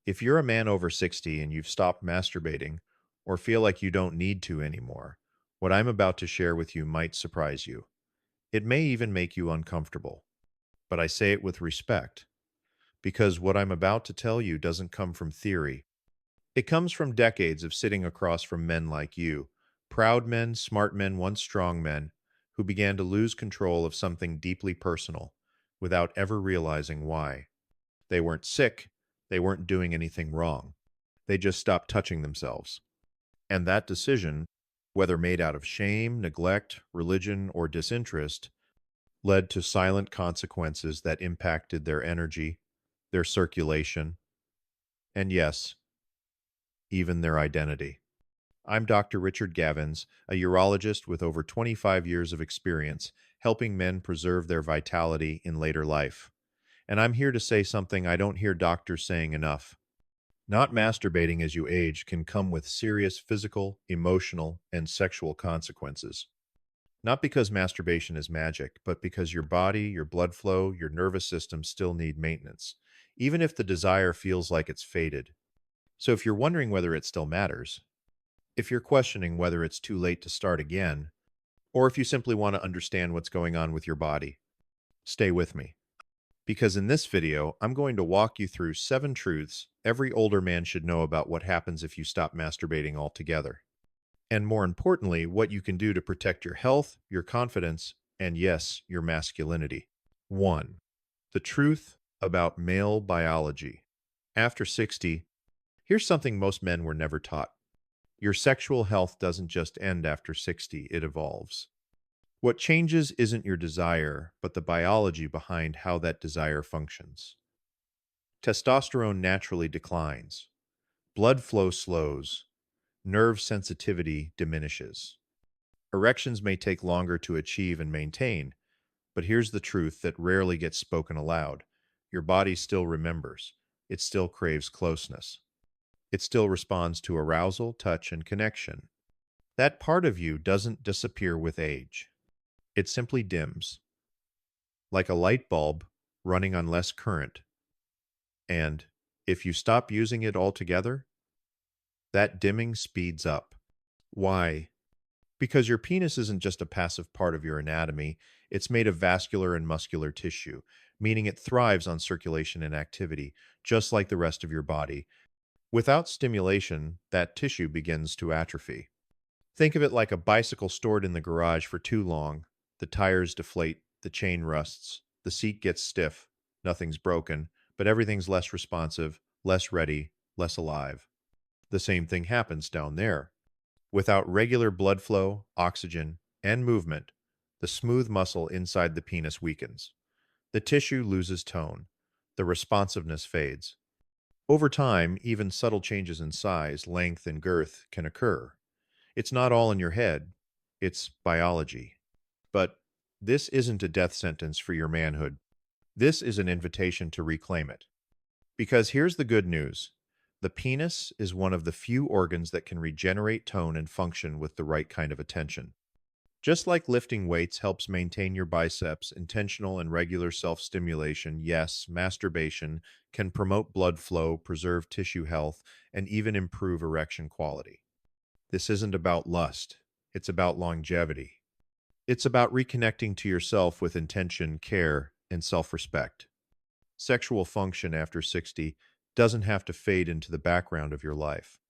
If you're a man over 60 and you've stopped masturbating or feel like you don't need to anymore, what I'm about to share with you might surprise you. It may even make you uncomfortable, but I say it with respect because what I'm about to tell you doesn't come from theory. It comes from decades of sitting across from men like you, proud men, smart men, once strong men, who began to lose control of something deeply personal without ever realizing why. They weren't sick, they weren't doing anything wrong. They just stopped touching themselves. And that decision, whether made out of shame, neglect, religion, or disinterest, led to silent consequences that impacted their energy, their circulation, and yes, even their identity. I'm Dr. Richard Gavins, a urologist with over 25 years of experience helping men preserve their vitality in later life. And I'm here to say something I don't hear doctors saying enough. Not masturbating as you age can come with serious physical, emotional, and sexual consequences. Not because masturbation is magic, but because your body, your blood flow, your nervous system still need maintenance, even if the desire feels like it's faded. So if you're wondering whether it still matters, if you're questioning whether it's too late to start again, or if you simply want to understand what's going on with your body, stay with me. Because in this video, I'm going to walk you through 7 truths every older man should know about what happens if you stop masturbating altogether. And more importantly, what you can do to protect your health, your confidence, and yes, your masculinity. 1. The truth about male biology. After 60, here's something most men were never taught. Your sexual health doesn't just end after 60, it evolves. What changes isn't your desire, but the biology behind how that desire functions. Testosterone naturally declines. Blood flow slows. Nerve sensitivity diminishes. Erections may take longer to achieve and maintain, but here's the truth that rarely gets spoken aloud. Your body still remembers. It still craves closeness. It still responds to arousal, touch, and connection. That part of you doesn't disappear with age. It simply dims, like a light bulb running on less current. And if you stop using it altogether, that dimming speeds up. Why? Because your penis isn't just a passive part of your anatomy, it's made of vascular and muscular tissue, meaning it thrives on circulation and activity, just like the rest of your body. Without stimulation, that tissue begins to atrophy. Think of it like a bicycle stored in the garage for too long. The tires deflate, the chain rusts, the seat gets stiff, nothing's broken, but everything's less responsive, less ready, less alive. The same thing happens down there. Without regular blood flow, oxygen, and movement, the smooth muscle inside the penis weakens. The tissue loses tone. The responsiveness fades. Over time, even subtle changes in size, length, and girth can occur. It's not all in your head. It's biology. But this isn't a death sentence for your manhood. This is an invitation to reclaim it. Because here's the good news. The penis is one of the few organs that can regenerate tone and function with the right kind of attention. Just like lifting weights helps maintain your biceps, intentional and regular self-stimulation, yes, masturbation can promote blood flow, preserve tissue health, and even improve erection quality. This isn't about lust. It's about longevity. It's about reconnecting to yourself with intention, care, and self-respect. Sexual function after 60 doesn't have to fade into the background of your life.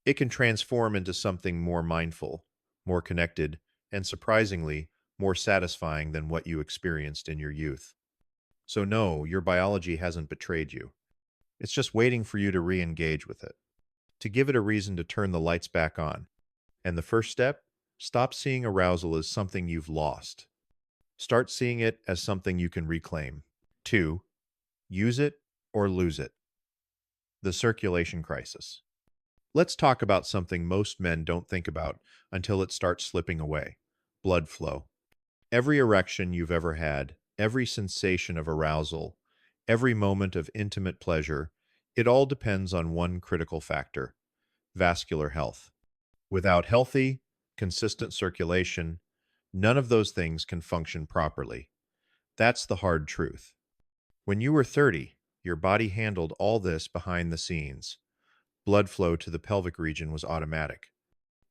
It can transform into something more mindful, more connected, and surprisingly, more satisfying than what you experienced in your youth. So no, your biology hasn't betrayed you. It's just waiting for you to re-engage with it, to give it a reason to turn the lights back on. And the first step? Stop seeing arousal as something you've lost. Start seeing it as something you can reclaim. 2. Use it or lose it. The circulation crisis. Let's talk about something most men don't think about until it starts slipping away. Blood flow. Every erection you've ever had, every sensation of arousal, every moment of intimate pleasure, it all depends on one critical factor: vascular health. Without healthy, consistent circulation, none of those things can function properly. That's the hard truth. When you were 30, Your body handled all this behind the scenes. Blood flow to the pelvic region was automatic.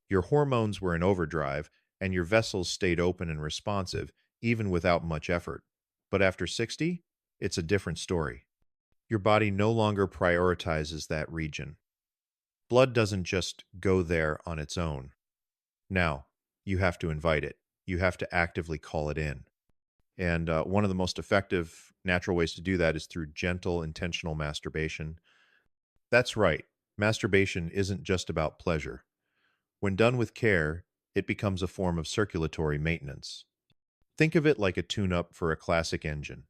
Your hormones were in overdrive, and your vessels stayed open and responsive, even without much effort. But after 60, it's a different story. Your body no longer prioritizes that region. Blood doesn't just go there on its own. Now, you have to invite it. You have to actively call it in. And one of the most effective natural ways to do that is through gentle, intentional masturbation. That's right. Masturbation isn't just about pleasure. When done with care, it becomes a form of circulatory maintenance. Think of it like a tune-up for a classic engine.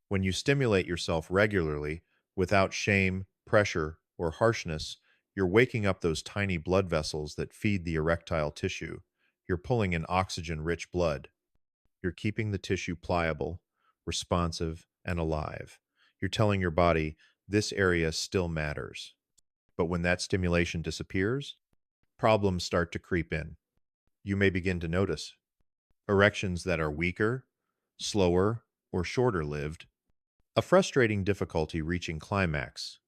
When you stimulate yourself regularly, without shame, pressure, or harshness, you're waking up those tiny blood vessels that feed the erectile tissue. You're pulling in oxygen-rich blood. You're keeping the tissue pliable, responsive, and alive. You're telling your body, this area still matters. But when that stimulation disappears, problems start to creep in. You may begin to notice erections that are weaker, slower, or shorter lived, a frustrating difficulty reaching climax,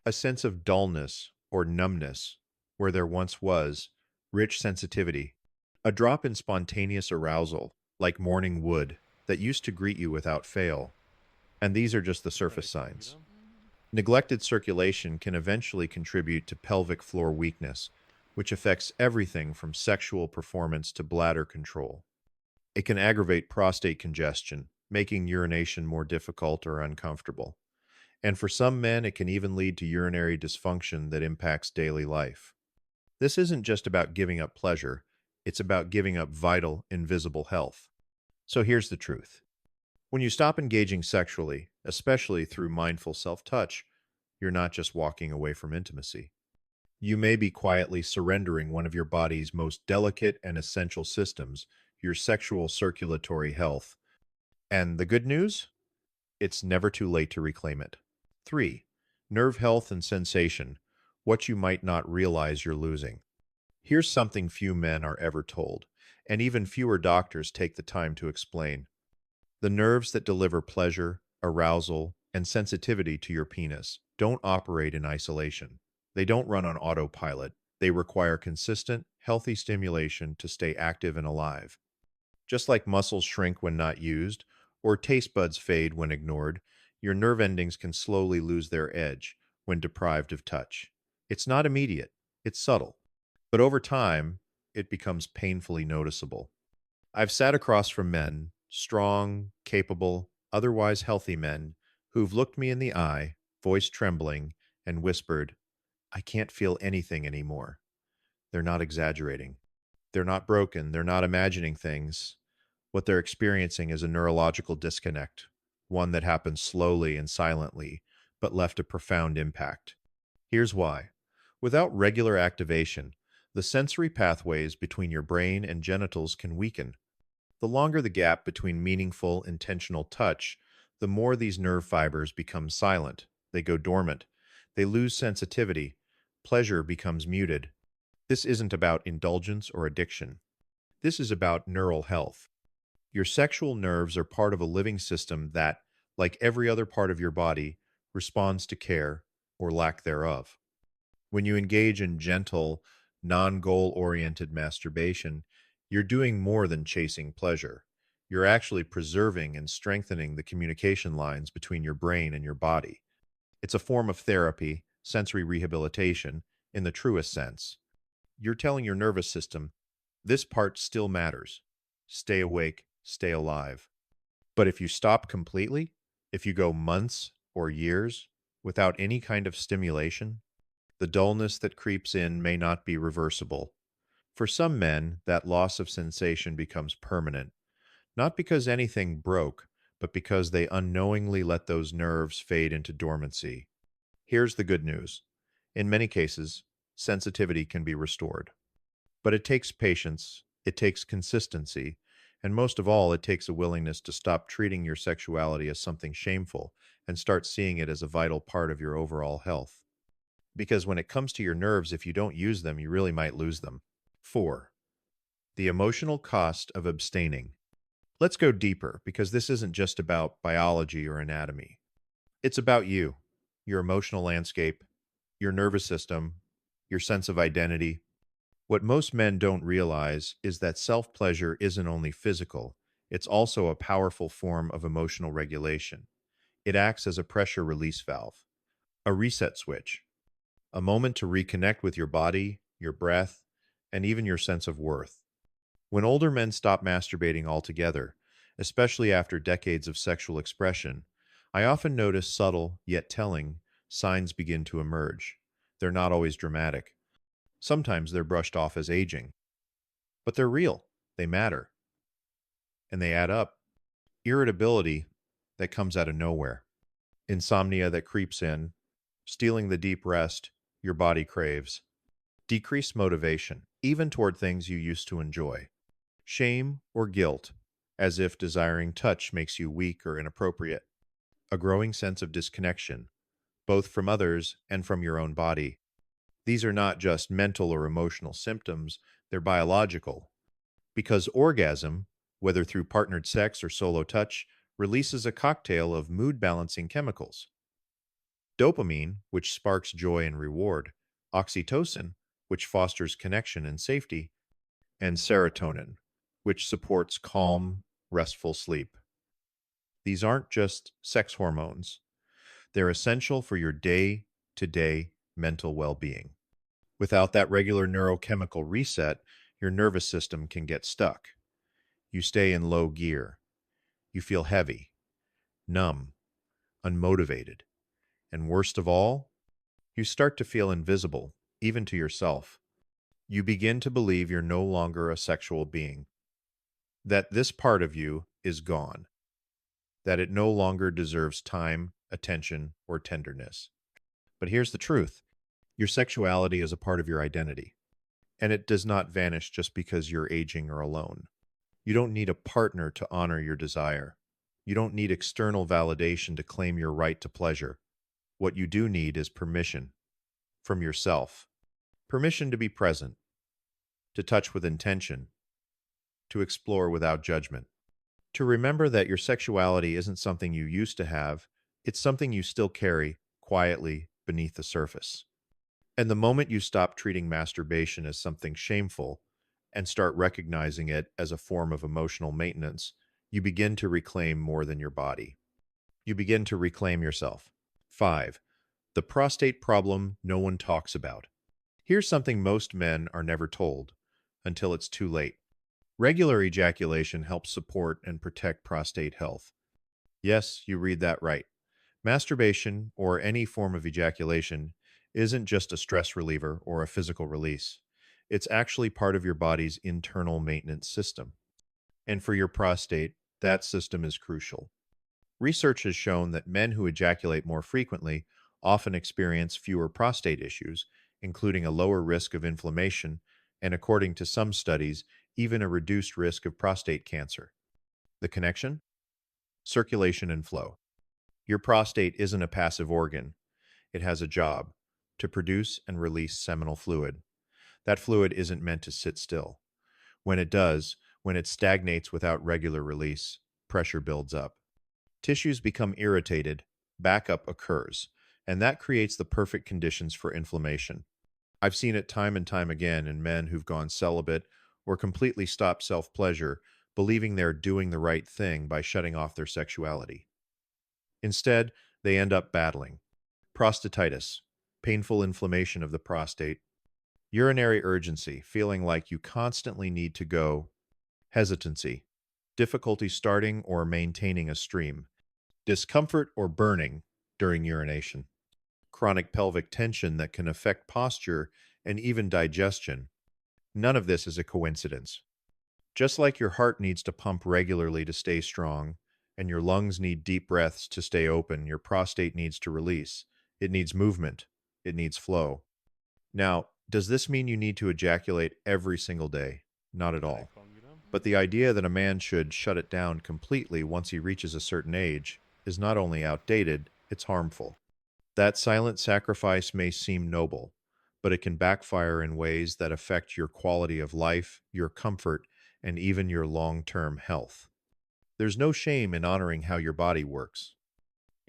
a sense of dullness or numbness where there once was rich sensitivity, a drop in spontaneous arousal like morning wood that used to greet you without fail. And these are just the surface signs. Neglected circulation can eventually contribute to pelvic floor weakness, which affects everything from sexual performance to bladder control. It can aggravate prostate congestion, making urination more difficult or uncomfortable. And for some men, it can even lead to urinary dysfunction that impacts daily life. This isn't just about giving up pleasure, it's about giving up vital, invisible health. So here's the truth. When you stop engaging sexually, especially through mindful self-touch, you're not just walking away from intimacy. You may be quietly surrendering one of your body's most delicate and essential systems, your sexual circulatory health. And the good news? It's never too late to reclaim it. 3. Nerve health and sensation, what you might not realize you're losing. Here's something few men are ever told, and even fewer doctors take the time to explain. The nerves that deliver pleasure, arousal, and sensitivity to your penis don't operate in isolation. They don't run on autopilot. They require consistent, healthy stimulation to stay active and alive. Just like muscles shrink when not used, or taste buds fade when ignored, your nerve endings can slowly lose their edge when deprived of touch. It's not immediate, it's subtle. But over time, it becomes painfully noticeable. I've sat across from men, strong, capable, otherwise healthy men, who've looked me in the eye, voice trembling, and whispered, I can't feel anything anymore. They're not exaggerating. They're not broken. They're not imagining things. What they're experiencing is a neurological disconnect, one that happens slowly and silently, but left a profound impact. Here's why. Without regular activation, the sensory pathways between your brain and genitals can weaken. The longer the gap between meaningful, intentional touch, the more these nerve fibers become silent. They go dormant. They lose sensitivity. Pleasure becomes muted. This isn't about indulgence or addiction. This is about neural health. Your sexual nerves are part of a living system that, like every other part of your body, responds to care or lack thereof. When you engage in gentle, non-goal oriented masturbation, you're doing more than chasing pleasure. You're actually preserving and strengthening the communication lines between your brain and your body. It's a form of therapy, sensory rehabilitation, in the truest sense. You're telling your nervous system, this part still matters. Stay awake, stay alive. But if you stop completely, if you go months or years without any kind of stimulation, the dullness that creeps in may not be reversible. For some men, that loss of sensation becomes permanent, not because anything broke, but because they unknowingly let those nerves fade into dormancy. Here's the good news. In many cases, sensitivity can be restored. But it takes patience, it takes consistency, and most of all, it takes a willingness to stop treating your sexuality as something shameful and start seeing it as a vital part of your overall health. Because when it comes to your nerves, if you don't use them, you really might lose them. 4. The emotional cost of abstaining. Let's go deeper, because this isn't just about biology or anatomy. It's about you. your emotional landscape, your nervous system, your sense of identity. What most men don't realize is that self pleasure isn't only physical, it's also a powerful form of emotional regulation. It acts as a pressure release valve, a reset switch, a moment to reconnect with your body, your breath, and even your sense of worth. When older men stop masturbating altogether, especially after decades of sexual expression, I often notice subtle, yet telling, signs begin to emerge. They're not always dramatic. Sometimes they're brushed off as aging, but they're real. They matter, and they add up. Irritability that comes out of nowhere, insomnia that creeps in, stealing the deep rest your body craves, decreased motivation, even toward things you used to enjoy, shame or guilt, as if desiring touch makes you weak or inappropriate, a growing sense of disconnection, both from others and from your own body. These are not just mental or emotional symptoms, they're biological. Because orgasm, whether through partnered sex or solo touch, releases a cocktail of mood balancing chemicals. Dopamine, which sparks joy and reward, oxytocin, which fosters connection and safety, and serotonin, which supports calm, restful sleep. These aren't just sex hormones, they're essential for your day to day mental well being. Without that regular neurochemical reset, your nervous system can get stuck. You stay in low gear. You feel heavy, numb, unmotivated, and worst of all, you start to feel invisible, even to yourself. You begin to believe you're no longer a sexual being, that this part of you is gone, that it no longer deserves time, attention, or tenderness. But here's the truth: your sexuality is a part of your identity, and it does not vanish just because you're aging or alone. You don't need a partner to honor your desire. You don't need external validation to claim your right to pleasure. What you do need is permission from yourself. Permission to be present, to touch with intention, to explore without judgment. To remember that your sexuality isn't something you used to have, it's something you still carry quietly beneath the surface. And the moment you stop treating masturbation as something shameful and start recognizing it as a form of emotional maintenance, you begin to reclaim more than your body. You begin to reclaim yourself. 5. The prostate problem no one talks about. Here's something most men are never told until it's too late. Regular ejaculation helps support and protect prostate health. Yes, you read that right. Masturbation, or any form of ejaculation, isn't just a stress reliever or a physical release. It's actually part of your body's internal maintenance system. And for your prostate, that system is crucial. Research has shown that men who ejaculate more frequently often experience fewer prostate issues, including a lower risk of inflammation, and according to some studies, even a reduced risk of prostate cancer. The connection? Circulation and flow. Your prostate isn't a passive organ. It has a job: to produce and release seminal fluid. That fluid isn't meant to sit still. When it does, when it stagnates without regular release, pressure builds up. Tissues become irritated, backup occurs, and that creates the perfect conditions for inflammation. I've seen it time and time again in men who've gone celibate or completely stopped self pleasure, believing they're doing the right thing by shutting off their sexuality. Instead, they end up battling prostatitis, painful inflammation of the prostate; urinary urgency, feeling like you constantly need to go; hesitancy, difficulty starting or maintaining a stream; discomfort or burning during urination; chronic pelvic tension that can affect posture and even digestion. None of this is a coincidence. Just like your heart needs to pump regularly to stay strong, and your lungs need deep breaths to stay open, your prostate needs to release. It needs movement. It needs flow. Now, does this mean you need to ejaculate every single day? Not at all. But the idea that a man should shut it down completely once he reaches a certain age is not only outdated, it's harmful. That silent sacrifice may seem noble, but it can backfire in ways that affect your quality of life, your comfort, and even your long-term health. There's no shame in honoring how your body works.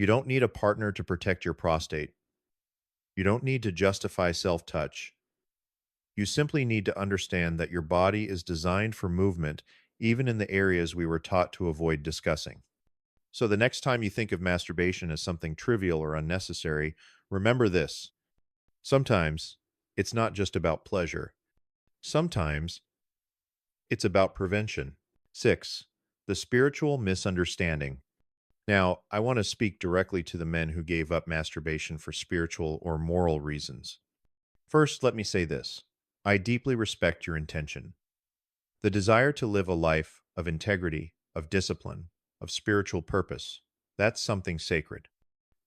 You don't need a partner to protect your prostate. You don't need to justify self-touch. You simply need to understand that your body is designed for movement, even in the areas we were taught to avoid discussing. So the next time you think of masturbation as something trivial or unnecessary, remember this. Sometimes it's not just about pleasure. Sometimes it's about prevention. 6. The spiritual misunderstanding. Now, I want to speak directly to the men who gave up masturbation for spiritual or moral reasons. First, let me say this. I deeply respect your intention. The desire to live a life of integrity, of discipline, of spiritual purpose, that's something sacred.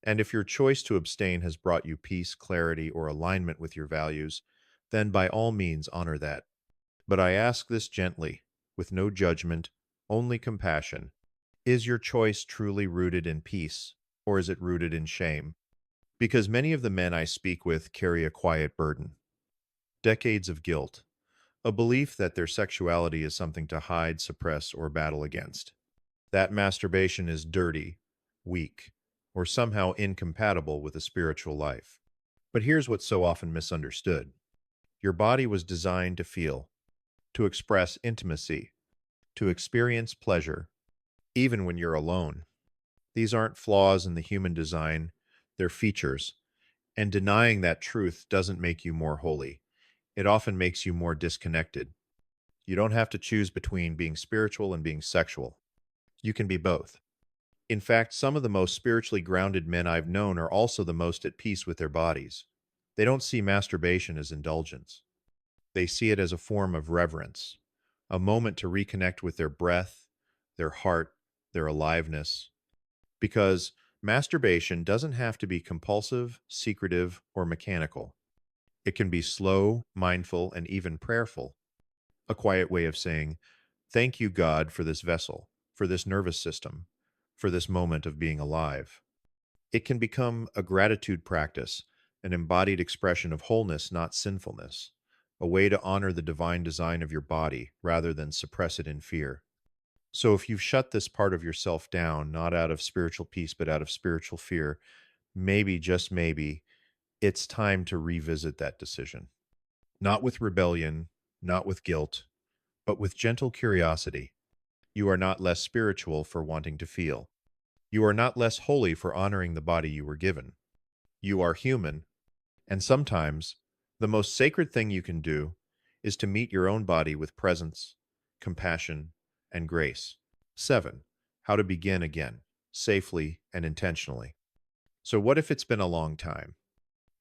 And if your choice to abstain has brought you peace, clarity, or alignment with your values, then by all means honor that. But I ask this gently, with no judgment, only compassion. Is your choice truly rooted in peace, or is it rooted in shame? Because many of the men I speak with carry a quiet burden, decades of guilt, a belief that their sexuality is something to hide, suppress, or battle against. That masturbation is dirty, weak, or somehow incompatible with a spiritual life. But here's what's so often misunderstood. Your body was designed to feel, to express intimacy, to experience pleasure, even when you're alone. These aren't flaws in the human design, they're features. And denying that truth doesn't make you more holy. It often makes you more disconnected. You don't have to choose between being spiritual and being sexual. You can be both. In fact, some of the most spiritually grounded men I've known are also the most at peace with their bodies. They don't see masturbation as indulgence. They see it as a form of reverence, a moment to reconnect with their breath, their heart, their aliveness. Because masturbation doesn't have to be compulsive, secretive, or mechanical. It can be slow, mindful, and even prayerful, a quiet way of saying, "Thank you, God, for this vessel, for this nervous system, for this moment of being alive." It can become a gratitude practice, an embodied expression of wholeness, not sinfulness, a way to honor the divine design of your body rather than suppress it in fear. So if you've shut this part of yourself down, not out of spiritual peace, but out of spiritual fear, maybe, just maybe, it's time to revisit that decision. Not with rebellion, not with guilt, but with gentle curiosity. You are not less spiritual for wanting to feel. You are not less holy for honoring the body you were given. You are human, and sometimes the most sacred thing you can do is to meet your own body with presence, compassion, and grace. 7. How to begin again, safely and intentionally. So what if it's been a long time?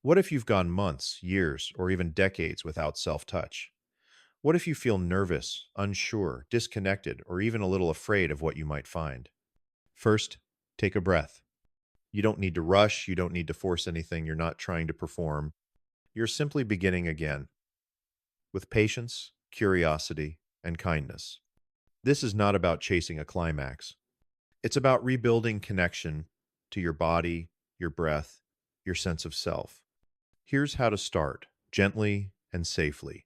What if you've gone months, years, or even decades without self-touch? What if you feel nervous, unsure, disconnected, or even a little afraid of what you might find? First, take a breath. You don't need to rush, you don't need to force anything, you're not trying to perform. You're simply beginning again, with patience, curiosity, and kindness. This is not about chasing a climax. It's about rebuilding connection to your body, your breath, your sense of self. Here's how to start, gently and safely.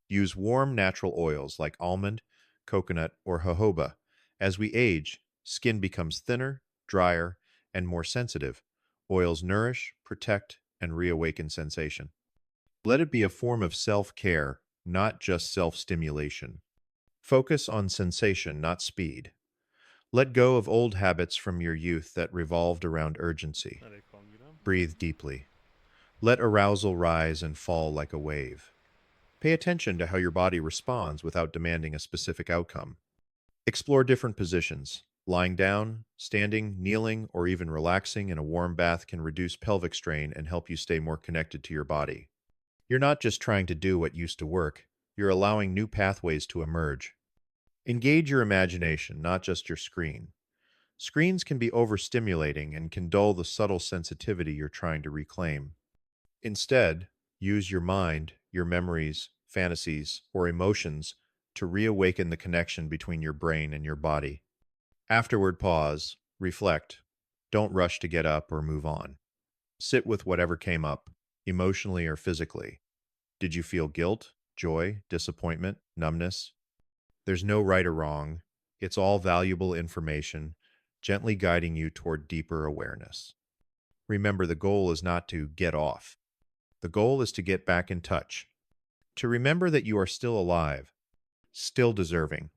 Use warm natural oils like almond, coconut, or jojoba. As we age, skin becomes thinner, drier, and more sensitive. Oils nourish, protect, and reawaken sensation. Let it be a form of self-care, not just self-stimulation. Focus on sensation, not speed. Let go of old habits from your youth that revolved around urgency. Breathe deeply. Let arousal rise and fall like a wave. Pay attention to how your body responds without demanding a specific outcome. Explore different positions. Lying down, standing, kneeling, or even relaxing in a warm bath can reduce pelvic strain and help you stay more connected to your body. You're not just trying to do what used to work, you're allowing new pathways to emerge. Engage your imagination, not just your screen. Screens can be overstimulating and can dull the subtle sensitivity you're trying to reclaim. Instead, use your mind, your memories, fantasies, or emotions to reawaken the connection between your brain and your body. Afterward, pause, reflect. Don't rush to get up or move on. Sit with whatever came up, emotionally or physically. Did you feel guilt, joy, disappointment, numbness? There's no right or wrong. It's all valuable information. gently guiding you toward deeper awareness. Remember, the goal is not to get off. The goal is to get back in touch, to remember that you are still alive, still deserving,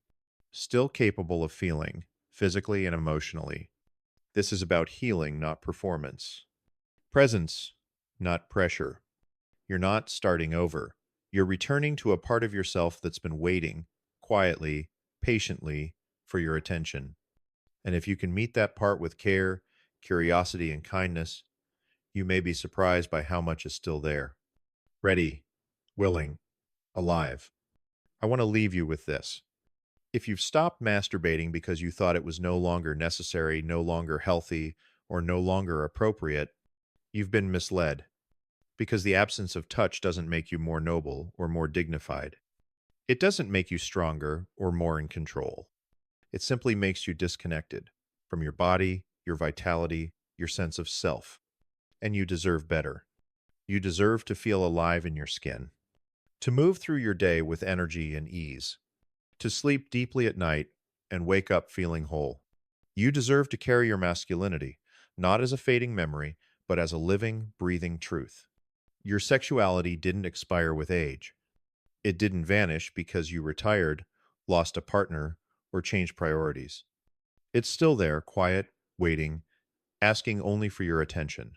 still capable of feeling, physically and emotionally. This is about healing, not performance. Presence, not pressure. You're not starting over. You're returning to a part of yourself that's been waiting, quietly, patiently, for your attention. And if you can meet that part with care, curiosity, and kindness, you may be surprised by how much is still there. Ready, willing, alive. I want to leave you with this. If you've stopped masturbating because you thought it was no longer necessary, no longer healthy, or no longer appropriate, you've been misled, because the absence of touch doesn't make you more noble or more dignified. It doesn't make you stronger or more in control. It simply makes you disconnected from your body, your vitality, your sense of self. And you deserve better. You deserve to feel alive in your skin, to move through your day with energy and ease, to sleep deeply at night and wake up feeling whole. You deserve to carry your masculinity, not as a fading memory, but as a living, breathing truth. Your sexuality didn't expire with age. It didn't vanish because you retired, lost a partner, or changed priorities. It's still there, quiet, waiting, asking only for your attention.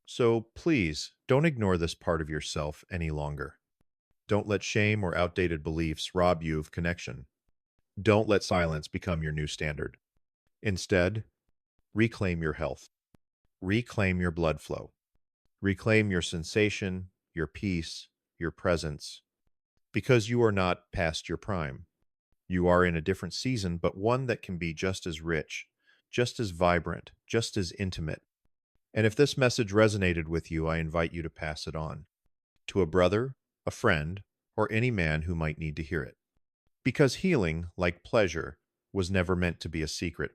So please, don't ignore this part of yourself any longer. Don't let shame or outdated beliefs rob you of connection. Don't let silence become your new standard. Instead, reclaim your health. Reclaim your blood flow. Reclaim your sensation, your peace, your presence. Because you are not past your prime. You are in a different season, but one that can be just as rich, just as vibrant, just as intimate. And if this message resonated with you, I invite you to pass it on to a brother, a friend, or any man who might need to hear it. Because healing, like pleasure, was never meant to be a secret.